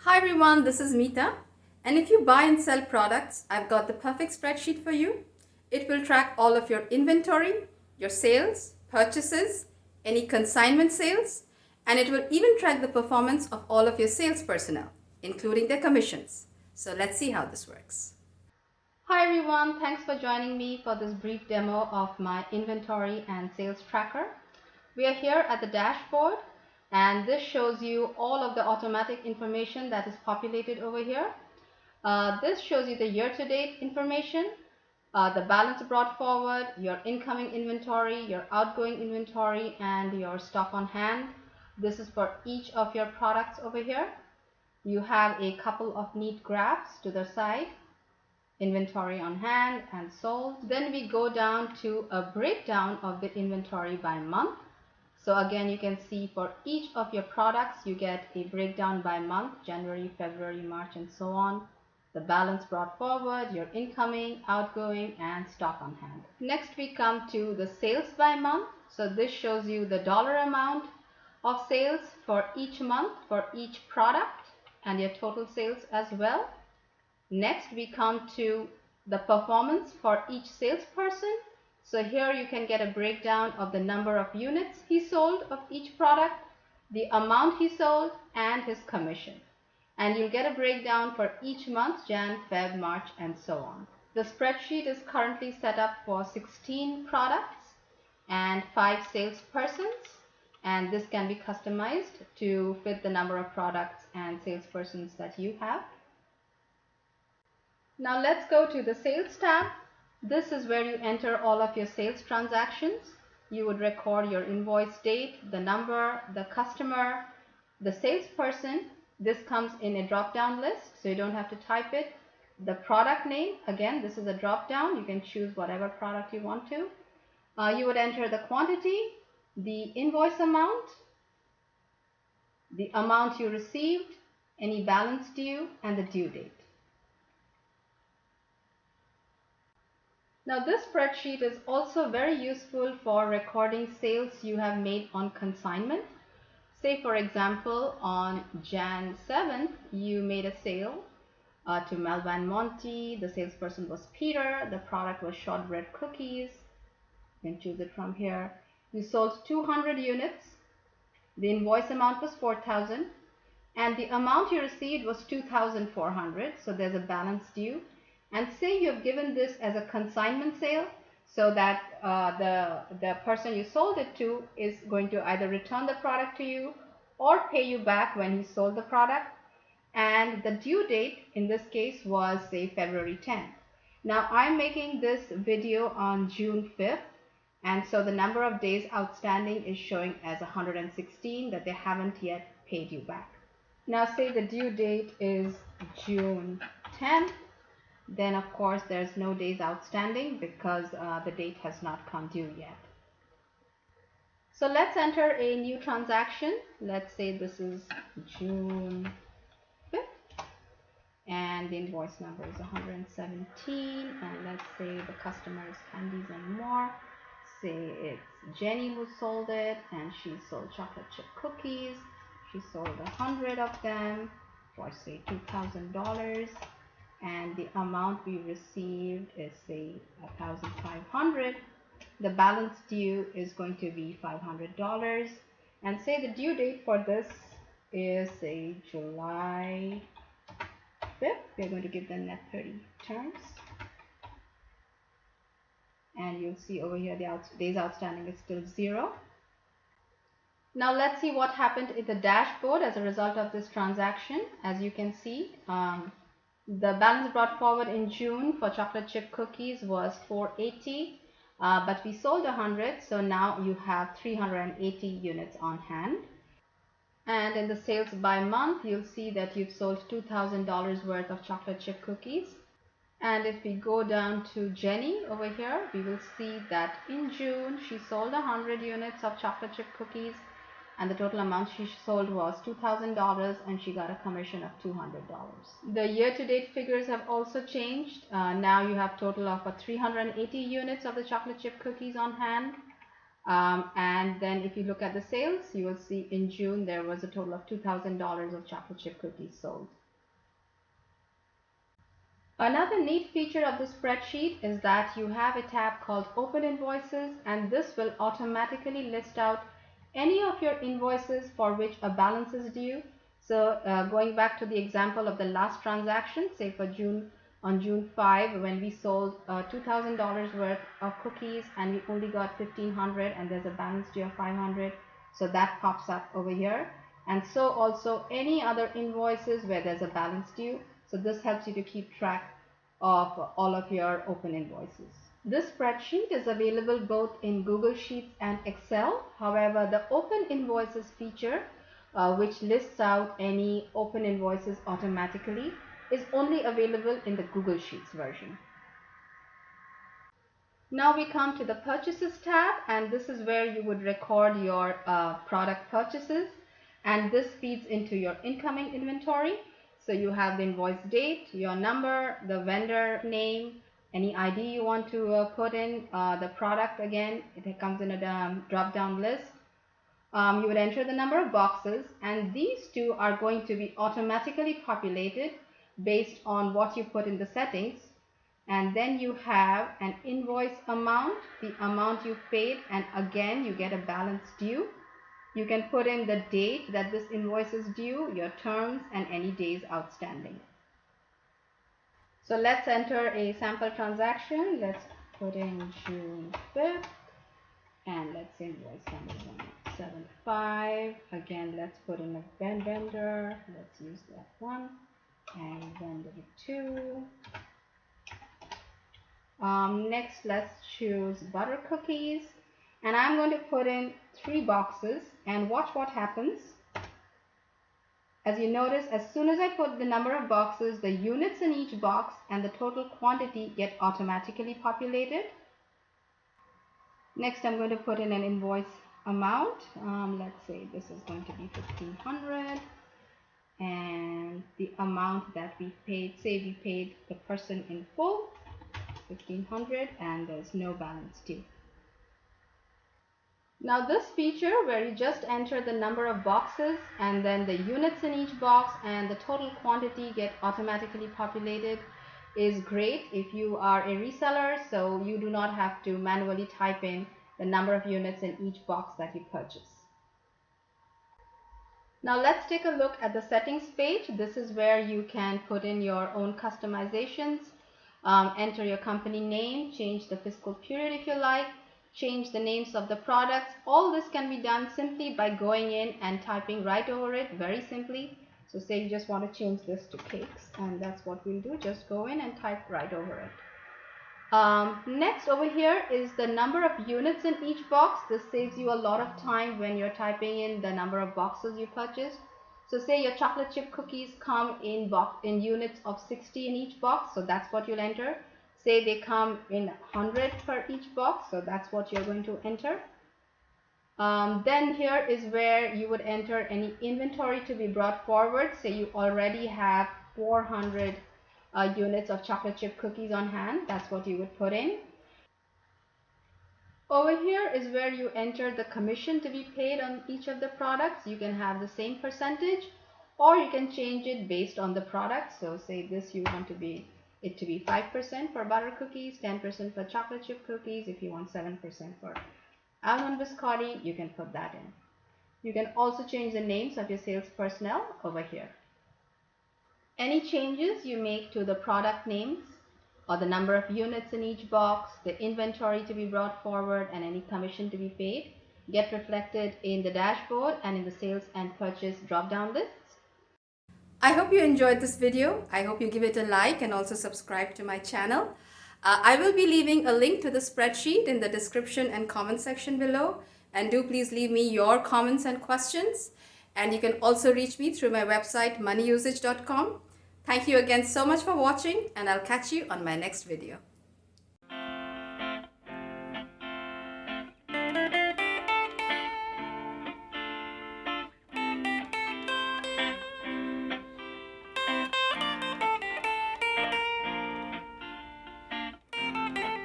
Hi everyone, this is Meeta. And if you buy and sell products, I've got the perfect spreadsheet for you. It will track all of your inventory, your sales, purchases, any consignment sales, and it will even track the performance of all of your sales personnel, including their commissions. So let's see how this works. Hi everyone, thanks for joining me for this brief demo of my inventory and sales tracker. We are here at the dashboard, and this shows you all of the automatic information that is populated over here. This shows you the year-to-date information, the balance brought forward, your incoming inventory, your outgoing inventory, and your stock on hand. This is for each of your products over here. You have a couple of neat graphs to the side, inventory on hand and sold. Then we go down to a breakdown of the inventory by month. So again, you can see for each of your products, you get a breakdown by month, January, February, March, and so on. The balance brought forward, your incoming, outgoing, and stock on hand. Next, we come to the sales by month. So this shows you the dollar amount of sales for each month, for each product, and your total sales as well. Next, we come to the performance for each salesperson. So here you can get a breakdown of the number of units he sold of each product, the amount he sold, and his commission. And you'll get a breakdown for each month, Jan, Feb, March, and so on. The spreadsheet is currently set up for 16 products and 5 salespersons, and this can be customized to fit the number of products and salespersons that you have. Now let's go to the Sales tab. This is where you enter all of your sales transactions. You would record your invoice date, the number, the customer, the salesperson. This comes in a drop-down list, so you don't have to type it. The product name, again, this is a drop-down. You can choose whatever product you want to. You would enter the quantity, the invoice amount, the amount you received, any balance due, and the due date. Now this spreadsheet is also very useful for recording sales you have made on consignment. Say for example, on Jan 7th, you made a sale to Melvan Monty. The salesperson was Peter. The product was shortbread cookies. You can choose it from here. You sold 200 units. The invoice amount was 4,000 and the amount you received was 2,400. So there's a balance due. And say you have given this as a consignment sale, so that the person you sold it to is going to either return the product to you or pay you back when he sold the product. And the due date in this case was, say, February 10th. Now I'm making this video on June 5th, and so the number of days outstanding is showing as 116, that they haven't yet paid you back. Now say the due date is June 10th. Then of course there's no days outstanding because the date has not come due yet. So let's enter a new transaction. Let's say this is June 5th and the invoice number is 117, and let's say the customer is Candies and More. Say it's Jenny who sold it, and she sold chocolate chip cookies. She sold 100 of them for, say, $2,000. And the amount we received is, say, 1,500. The balance due is going to be $500, and say the due date for this is, say, July 5th. We're going to give them net 30 terms, and you'll see over here the days outstanding is still 0. Now let's see what happened in the dashboard as a result of this transaction. As you can see, the balance brought forward in June for chocolate chip cookies was 480, but we sold 100, so now you have 380 units on hand. And in the sales by month, you'll see that you've sold $2,000 worth of chocolate chip cookies. And if we go down to Jenny over here, we will see that in June she sold 100 units of chocolate chip cookies, and the total amount she sold was $2,000, and she got a commission of $200. The year-to-date figures have also changed. Now you have total of 380 units of the chocolate chip cookies on hand. And then if you look at the sales, you will see in June there was a total of $2,000 of chocolate chip cookies sold. Another neat feature of the spreadsheet is that you have a tab called Open Invoices, and this will automatically list out any of your invoices for which a balance is due. So going back to the example of the last transaction, say for on June 5, when we sold $2,000 worth of cookies and we only got 1,500 and there's a balance due of 500. So that pops up over here. And so also any other invoices where there's a balance due. So this helps you to keep track of all of your open invoices. This spreadsheet is available both in Google Sheets and Excel. However, the Open Invoices feature, which lists out any open invoices automatically, is only available in the Google Sheets version. Now we come to the Purchases tab, and this is where you would record your product purchases, and this feeds into your incoming inventory. So you have the invoice date, your number, the vendor name, any ID you want to put in, the product again, it comes in a drop-down list. You would enter the number of boxes, and these two are going to be automatically populated based on what you put in the settings. And then you have an invoice amount, the amount you paid, and again you get a balance due. You can put in the date that this invoice is due, your terms, and any days outstanding. So let's enter a sample transaction. Let's put in June 5th, and let's invoice number 175. Again, let's put in a vendor. Let's use that one, and vendor 2. Next, let's choose butter cookies, and I'm going to put in 3 boxes, and watch what happens. As you notice, as soon as I put the number of boxes, the units in each box and the total quantity get automatically populated. Next, I'm going to put in an invoice amount. Let's say this is going to be 1,500, and the amount that we paid, say we paid the person in full, 1,500, and there's no balance due. Now this feature where you just enter the number of boxes and then the units in each box and the total quantity get automatically populated is great if you are a reseller, so you do not have to manually type in the number of units in each box that you purchase. Now let's take a look at the settings page. This is where you can put in your own customizations, enter your company name, change the fiscal period if you like, change the names of the products. All this can be done simply by going in and typing right over it, very simply. So say you just want to change this to cakes, and that's what we'll do. Just go in and type right over it. Next over here is the number of units in each box. This saves you a lot of time when you're typing in the number of boxes you purchased. So say your chocolate chip cookies come in units of 60 in each box, so that's what you'll enter. Say they come in 100 per each box, so that's what you're going to enter. Then here is where you would enter any inventory to be brought forward. Say you already have 400 units of chocolate chip cookies on hand, that's what you would put in. Over here is where you enter the commission to be paid on each of the products. You can have the same percentage, or you can change it based on the product. So say this you want it to be 5% for butter cookies, 10% for chocolate chip cookies. If you want 7% for almond biscotti, you can put that in. You can also change the names of your sales personnel over here. Any changes you make to the product names or the number of units in each box, the inventory to be brought forward, and any commission to be paid get reflected in the dashboard and in the sales and purchase drop-down lists. I hope you enjoyed this video. I hope you give it a like and also subscribe to my channel. I will be leaving a link to the spreadsheet in the description and comment section below. And do please leave me your comments and questions. And you can also reach me through my website, moneyusage.com. Thank you again so much for watching, and I'll catch you on my next video.